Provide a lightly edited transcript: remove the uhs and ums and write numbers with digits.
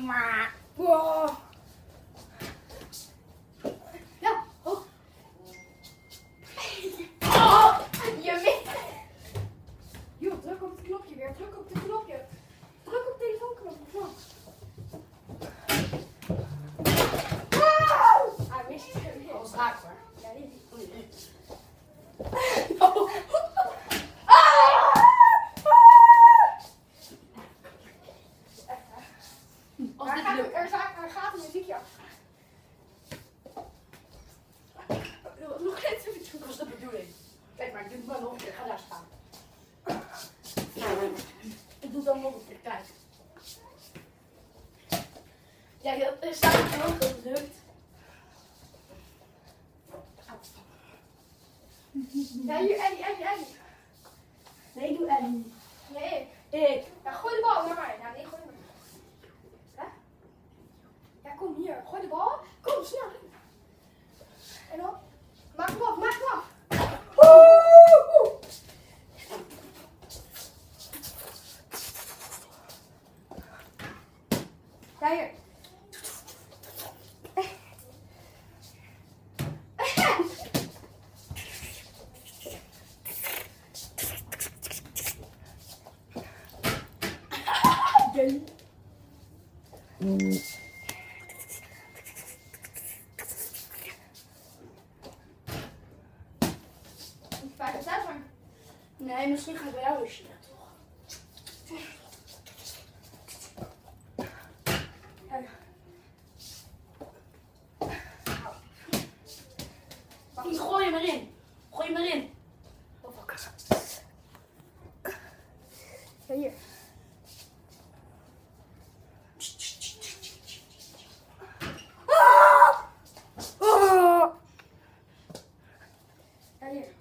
Maar. Wow. Ja, hoog. Oh, je weet. Joh, druk op het knopje weer. Druk op het knopje. Druk op de telefoonknopje. Wow! Hij wist het weer. Dat was raak hoor. Ja, niet. Oh. Er gaat een muziekje af. Nog net even doen, was de bedoeling. Kijk maar, ik doe het maar nog een keer. Ga daar staan. Ik doe het dan nog een keer. Kijk. Ja, er staat er nog gedrukt. Ja, hier, Ellie. Nee, doe Ellie. Nee, ik. Ja, gooi de bal naar mij. Ja, nee, gooi hem. Ja, kom hier. Gooi de bal. Kom, snel. En dan. Maak hem af, maak hem af. Ja, hier. Nee, misschien ga ik bij jou weer chillen, toch? Gooi hem erin. Gooi hem erin. Oh, fuck. Ja, hier. Ja, hier.